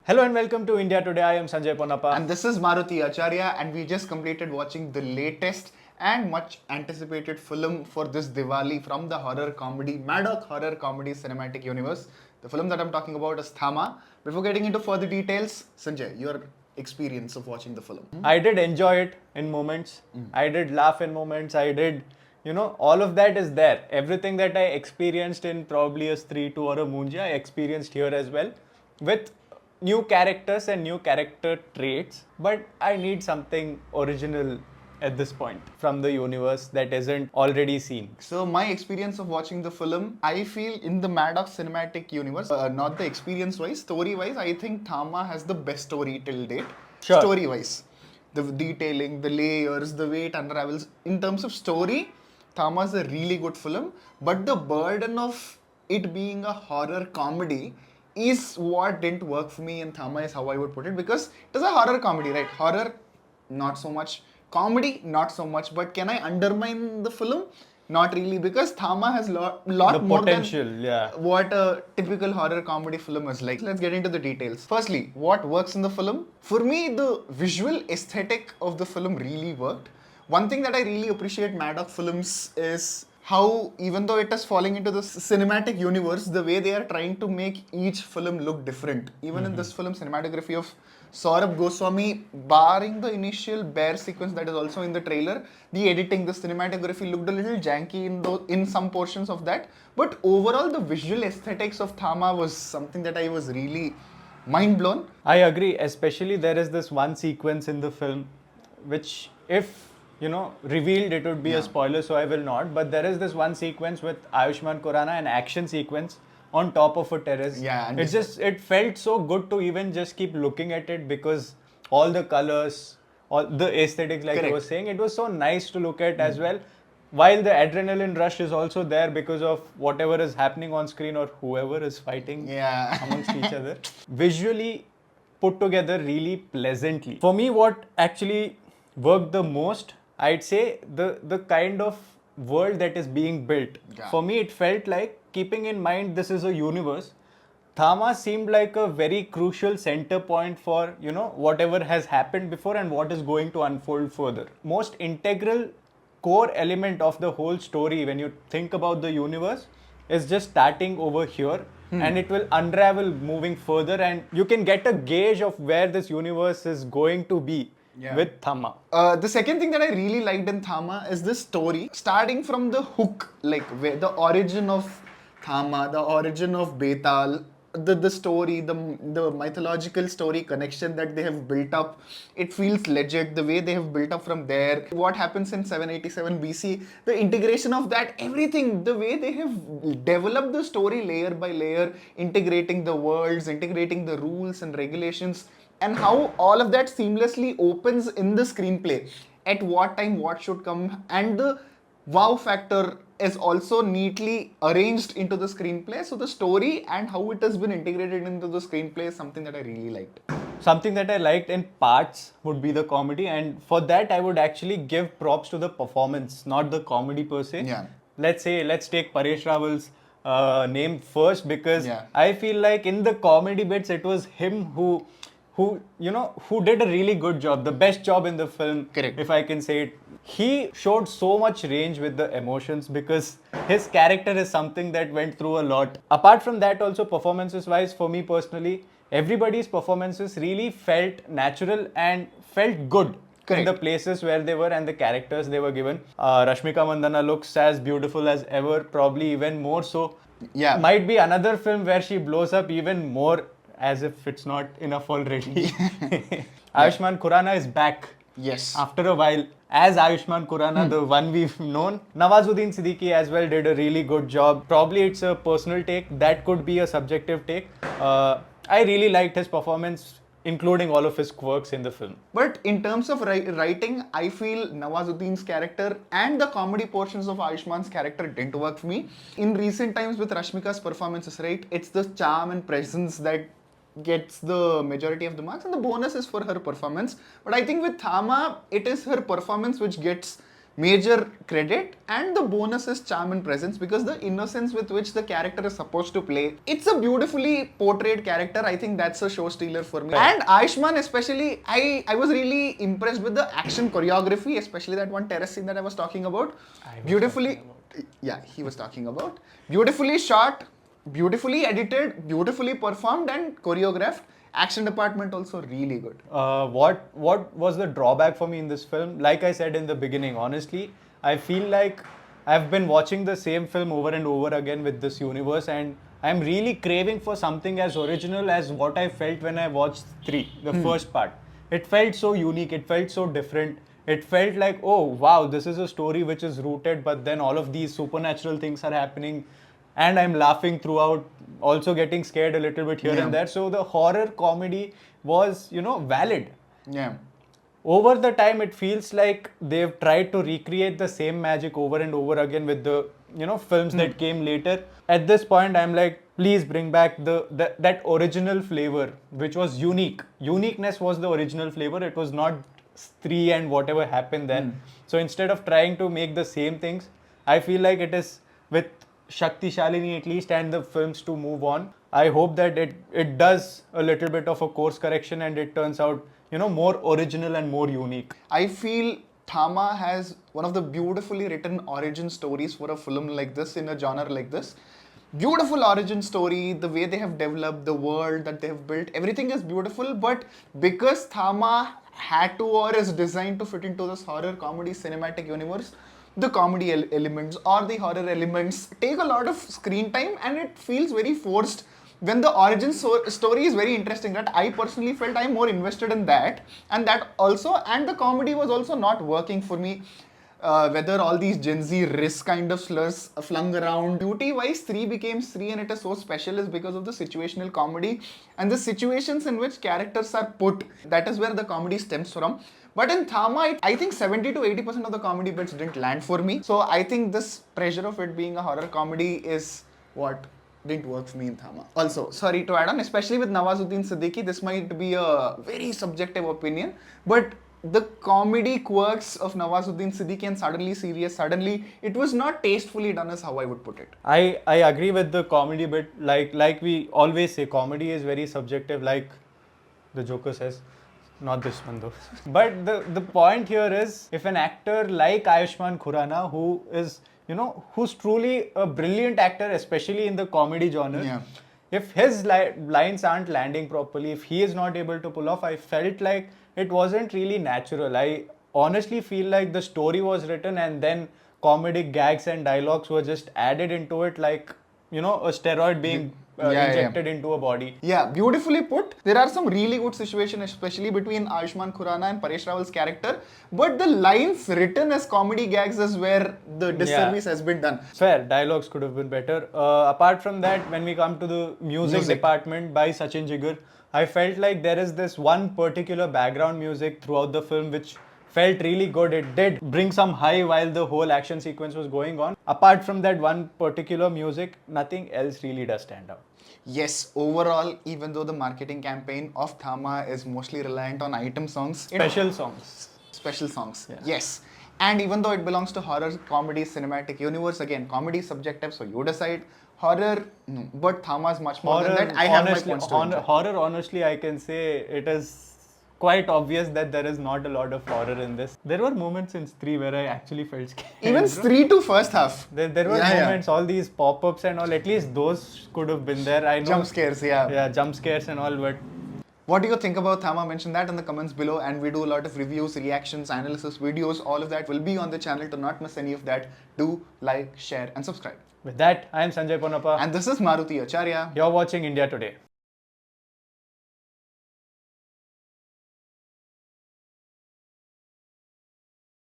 Hello and welcome to India Today. I am Sanjay Ponnappa. And this is Maruthi Acharya, and we just completed watching the latest and much anticipated film for this Diwali from the horror comedy, Maddock Horror Comedy Cinematic Universe. The film that I'm talking about is Thamma. Before getting into further details, Sanjay, your experience of watching the film. I did enjoy it in moments. I did laugh in moments. I did, all of that is there. Everything that I experienced in probably a Stree 2 or a Munjya, I experienced here as well. With new characters and new character traits, but I need something original at this point from the universe that isn't already seen. So my experience of watching the film, I feel in the Maddock cinematic universe, not the experience-wise, story-wise, I think Thamma has the best story till date. Sure. Story-wise. The detailing, the layers, the way it unravels. In terms of story, Thamma is a really good film, but the burden of it being a horror comedy is what didn't work for me in Thamma, is how I would put it, because it is a horror comedy, right? Horror, not so much. Comedy, not so much. But can I undermine the film? Not really, because Thamma has lot The more potential, than yeah. what a typical horror comedy film is like. Let's get into the details. Firstly, what works in the film? For me, the visual aesthetic of the film really worked. One thing that I really appreciate Maddock films is how, even though it is falling into the cinematic universe, the way they are trying to make each film look different. Even in this film, cinematography of Saurabh Goswami, barring the initial bear sequence that is also in the trailer, the editing, the cinematography looked a little janky in some portions of that. But overall, the visual aesthetics of Thamma was something that I was really mind blown. I agree, especially there is this one sequence in the film which, if revealed, it would be a spoiler, so I will not. But there is this one sequence with Ayushmann Khurrana, an action sequence on top of a terrace. Yeah, and it felt so good to even just keep looking at it, because all the colors, all the aesthetics, like you were saying, it was so nice to look at as well. While the adrenaline rush is also there because of whatever is happening on screen or whoever is fighting amongst each other. Visually put together really pleasantly. For me, what actually worked the most, I'd say the kind of world that is being built. Yeah. For me, it felt like, keeping in mind this is a universe, Thamma seemed like a very crucial center point for, whatever has happened before and what is going to unfold further. Most integral core element of the whole story, when you think about the universe, is just starting over here. And it will unravel moving further, and you can get a gauge of where this universe is going to be. Yeah. With Thamma. The second thing that I really liked in Thamma is this story, starting from the hook, like where the origin of Thamma, the origin of Betal, the story, the mythological story connection that they have built up. It feels legit, the way they have built up from there. What happens in 787 BC, the integration of that, everything, the way they have developed the story layer by layer, integrating the worlds, integrating the rules and regulations, and how all of that seamlessly opens in the screenplay. At what time, what should come, and the wow factor is also neatly arranged into the screenplay. So the story and how it has been integrated into the screenplay is something that I really liked. Something that I liked in parts would be the comedy, and for that I would actually give props to the performance, not the comedy per se. Yeah. Let's take Paresh Rawal's name first, because Yeah. I feel like in the comedy bits it was him who did a really good job, the best job in the film. Correct. If I can say it. He showed so much range with the emotions, because his character is something that went through a lot. Apart from that, also performances wise, for me personally, everybody's performances really felt natural and felt good. Correct. In the places where they were and the characters they were given. Rashmika Mandanna looks as beautiful as ever, probably even more so. Yeah. Might be another film where she blows up even more, as if it's not enough already. Ayushmann Khurrana is back. Yes. After a while, as Ayushmann Khurrana, the one we've known. Nawazuddin Siddiqui as well did a really good job. Probably it's a personal take, that could be a subjective take. I really liked his performance, including all of his quirks in the film. But in terms of writing, I feel Nawazuddin's character and the comedy portions of Ayushmann's character didn't work for me. In recent times with Rashmika's performances, right, it's the charm and presence that gets the majority of the marks, and the bonus is for her performance. But I think with Thamma, it is her performance which gets major credit, and the bonus is charm and presence, because the innocence with which the character is supposed to play, it's a beautifully portrayed character. I think that's a show stealer for me. And Ayushmann especially, I was really impressed with the action choreography, especially that one terrace scene that I was talking about. Beautifully, yeah, he was talking about. Beautifully shot, beautifully edited, beautifully performed and choreographed. Action department also really good. What was the drawback for me in this film? Like I said in the beginning, honestly, I feel like I've been watching the same film over and over again with this universe, and I'm really craving for something as original as what I felt when I watched 3, the first part. It felt so unique, it felt so different. It felt like, oh wow, this is a story which is rooted, but then all of these supernatural things are happening. And I'm laughing throughout, also getting scared a little bit here and there. So the horror comedy was, valid. Yeah. Over the time, it feels like they've tried to recreate the same magic over and over again with the, films that came later. At this point, I'm like, please bring back that original flavor, which was unique. Uniqueness was the original flavor. It was not 3 and whatever happened then. So instead of trying to make the same things, I feel like it is with Shakti Shalini at least and the films to move on. I hope that it does a little bit of a course correction and it turns out, more original and more unique. I feel Thamma has one of the beautifully written origin stories for a film like this, in a genre like this. Beautiful origin story, the way they have developed, the world that they have built, everything is beautiful, but because Thamma had to or is designed to fit into this horror comedy cinematic universe, the comedy elements or the horror elements take a lot of screen time and it feels very forced when the origin story is very interesting. That I personally felt I'm more invested in that, and the comedy was also not working for me. Whether all these Gen Z risk kind of slurs flung around. Beauty-wise, 3 became 3 and it is so special is because of the situational comedy and the situations in which characters are put. That is where the comedy stems from. But in Thamma, I think 70 to 80% of the comedy bits didn't land for me. So I think this pressure of it being a horror comedy is what didn't work for me in Thamma. Also, sorry to add on, especially with Nawazuddin Siddiqui, this might be a very subjective opinion, but the comedy quirks of Nawazuddin Siddiqui and suddenly serious, it was not tastefully done as how I would put it. I agree with the comedy bit. Like we always say, comedy is very subjective, like the Joker says. Not this one though. But the point here is, if an actor like Ayushmann Khurrana, who is, who's truly a brilliant actor, especially in the comedy genre, if his lines aren't landing properly, if he is not able to pull off, I felt like it wasn't really natural. I honestly feel like the story was written and then comedic gags and dialogues were just added into it, like, a steroid being injected into a body. Yeah, beautifully put. There are some really good situations, especially between Ayushmann Khurrana and Paresh Rawal's character. But the lines written as comedy gags is where the disservice has been done. Fair, dialogues could have been better. Apart from that, when we come to the music department by Sachin Jigar, I felt like there is this one particular background music throughout the film which felt really good. It did bring some high while the whole action sequence was going on. Apart from that one particular music, nothing else really does stand out. Yes, overall, even though the marketing campaign of Thamma is mostly reliant on item songs. Special songs. Yeah. Yes. And even though it belongs to horror, comedy, cinematic universe, again, comedy is subjective, so you decide. Horror, no. But Thamma is much more than that. I have my points to enjoy. Horror, honestly, I can say it is quite obvious that there is not a lot of horror in this. There were moments in 3 where I actually felt scared. Even 3 to first half. There were moments, all these pop-ups and all, at least those could have been there. I know. Jump scares, Yeah, jump scares and all, but... What do you think about Thamma? Mention that in the comments below, and we do a lot of reviews, reactions, analysis, videos. All of that will be on the channel. To not miss any of that, do like, share and subscribe. With that, I am Sanjay Ponnappa. And this is Maruthi Acharya. You're watching India Today.